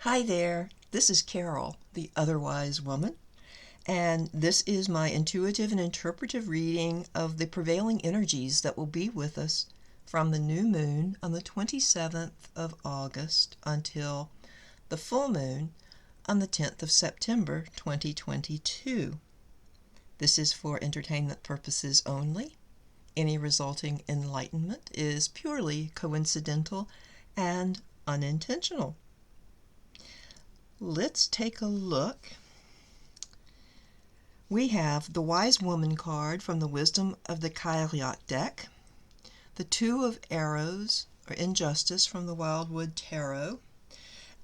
Hi there, this is Carol, the Otherwise Woman, and this is my intuitive and interpretive reading of the prevailing energies that will be with us from the new moon on the 27th of August until the full moon on the 10th of September 2022. This is for entertainment purposes only. Any resulting enlightenment is purely coincidental and unintentional. Let's take a look. We have the Wise Woman card from the Wisdom of the Cailleach deck, the Two of Arrows, or Injustice, from the Wildwood Tarot,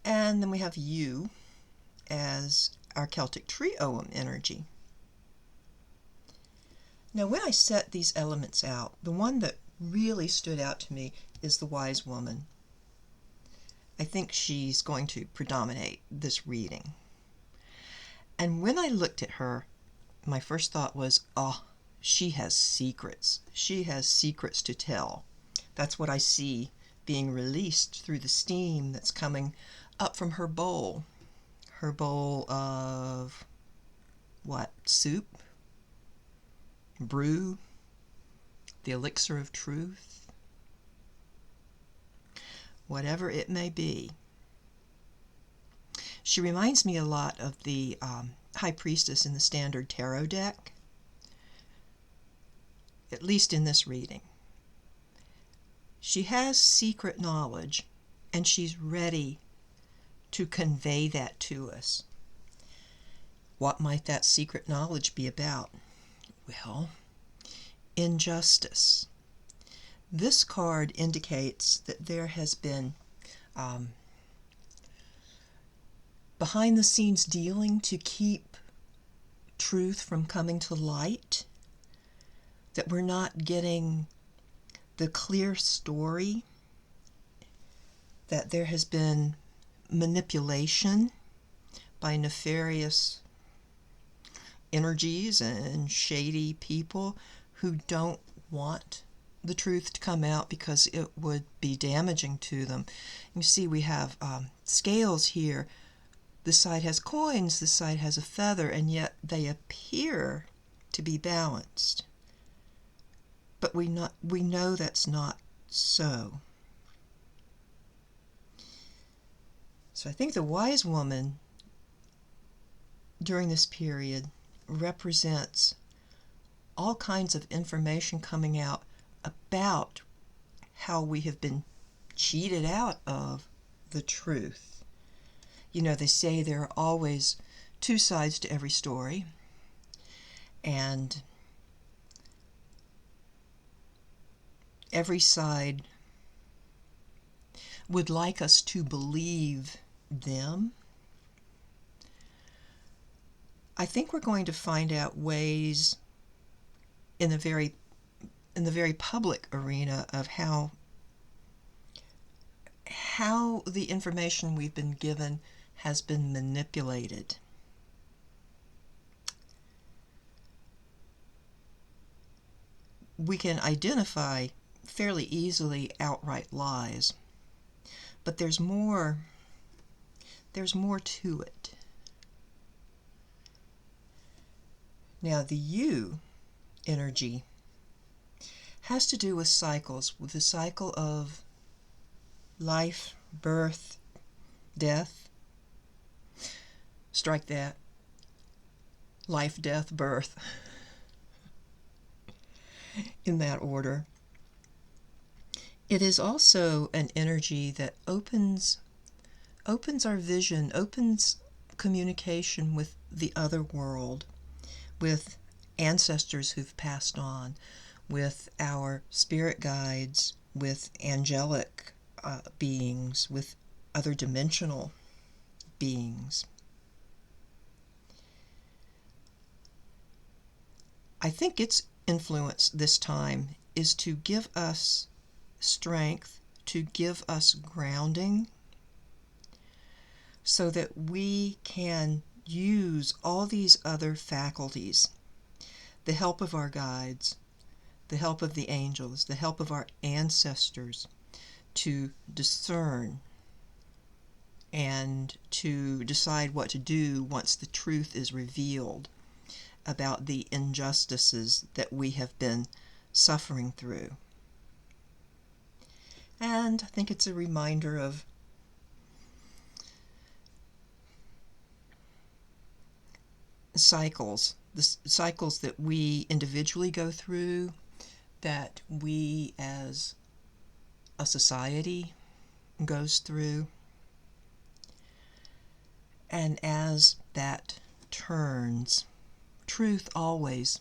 and then we have you as our Celtic tree ogham energy. Now, when I set these elements out, the one that really stood out to me is the Wise Woman. I think she's going to predominate this reading. And when I looked at her, my first thought was, oh, she has secrets. She has secrets to tell. That's what I see being released through the steam that's coming up from her bowl. Her bowl of, what, soup? Brew? The elixir of truth? Whatever it may be. She reminds me a lot of the High Priestess in the Standard Tarot deck, at least in this reading. She has secret knowledge, and she's ready to convey that to us. What might that secret knowledge be about? Well, injustice. This card indicates that there has been behind-the-scenes dealing to keep truth from coming to light, that we're not getting the clear story, that there has been manipulation by nefarious energies and shady people who don't want the truth to come out because it would be damaging to them. You see, we have scales here. This side has coins, this side has a feather, and yet they appear to be balanced. But we know that's not so. So I think the Wise Woman during this period represents all kinds of information coming out about how we have been cheated out of the truth. You know, they say there are always two sides to every story, and every side would like us to believe them. I think we're going to find out ways in the very public arena of how the information we've been given has been manipulated. We can identify fairly easily outright lies, but there's more to it. Now, the you energy has to do with cycles, with the cycle of life, birth, death. Strike that. Life, death, birth. In that order. It is also an energy that opens our vision, opens communication with the other world, with ancestors who've passed on, with our spirit guides, with angelic beings, with other dimensional beings. I think its influence this time is to give us strength, to give us grounding, so that we can use all these other faculties, the help of our guides, the help of the angels, the help of our ancestors, to discern and to decide what to do once the truth is revealed about the injustices that we have been suffering through. And I think it's a reminder of cycles, the cycles that we individually go through, that we as a society goes through. And as that turns, truth always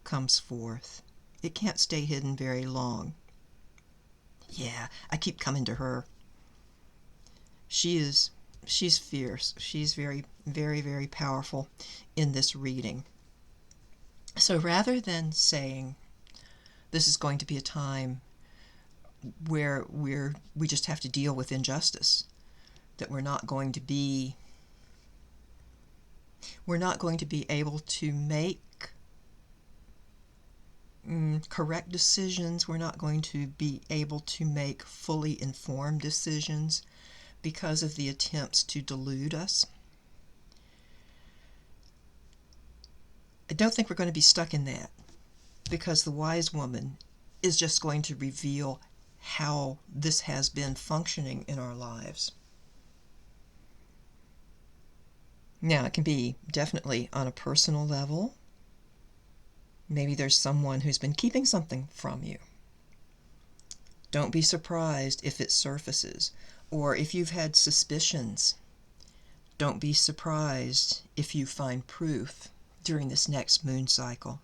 comes forth. It can't stay hidden very long. Yeah, I keep coming to her. She's fierce. She's very, very, very powerful in this reading. So rather than saying this is going to be a time where we just have to deal with injustice, that we're not going to be able to make correct decisions. We're not going to be able to make fully informed decisions because of the attempts to delude us. I don't think we're going to be stuck in that, because the wise woman is just going to reveal how this has been functioning in our lives. Now, it can be definitely on a personal level. Maybe there's someone who's been keeping something from you. Don't be surprised if it surfaces, or if you've had suspicions. Don't be surprised if you find proof during this next moon cycle.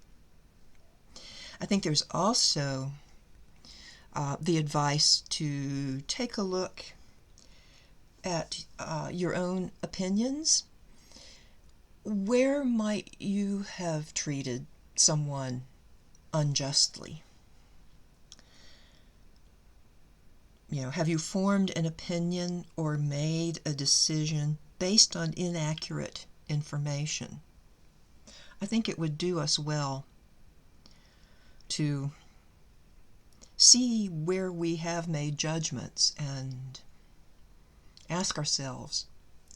I think there's also the advice to take a look at your own opinions. Where might you have treated someone unjustly? Have you formed an opinion or made a decision based on inaccurate information? I think it would do us well to see where we have made judgments and ask ourselves,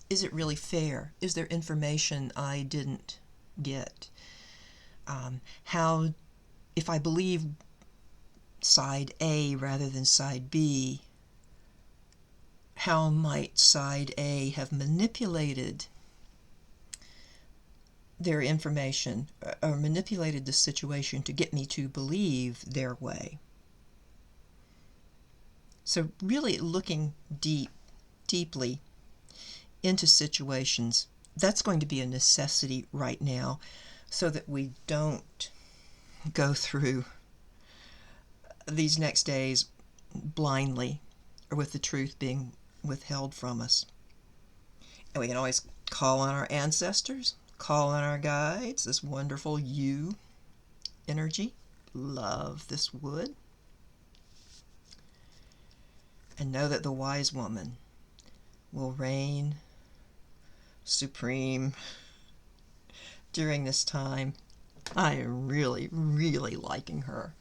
is it really fair? Is there information I didn't get? If I believe side A rather than side B, how might side A have manipulated their information or manipulated the situation to get me to believe their way? So really looking deeply into situations, that's going to be a necessity right now, so that we don't go through these next days blindly or with the truth being withheld from us. And we can always call on our ancestors, call on our guides, this wonderful you energy. Love this wood. And know that the wise woman will reign supreme during this time. I am really, really liking her.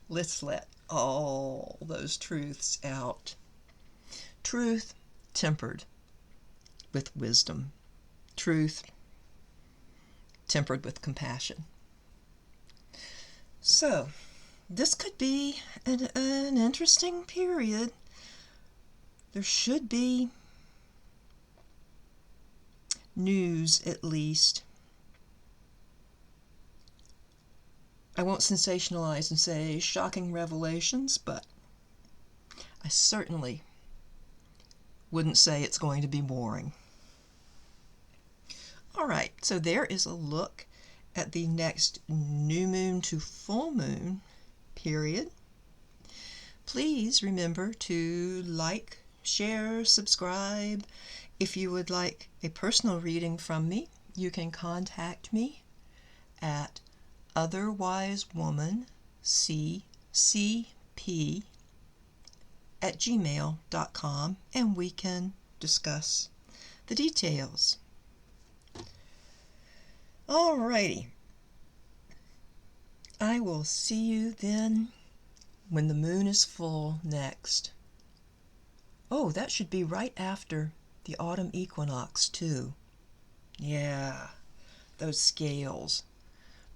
Let's let all those truths out. Truth tempered with wisdom. Truth tempered with compassion. So, this could be an interesting period. There should be news, at least. I won't sensationalize and say shocking revelations, but I certainly wouldn't say it's going to be boring. All right, so there is a look at the next new moon to full moon period. Please remember to like, share, subscribe. If you would like a personal reading from me, you can contact me at otherwisewomanccp@gmail.com, and we can discuss the details. Alrighty. I will see you then when the moon is full next. Oh, that should be right after the autumn equinox, too. Yeah, those scales.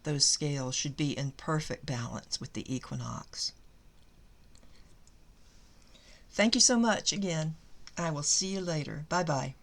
Those scales should be in perfect balance with the equinox. Thank you so much again. I will see you later. Bye-bye.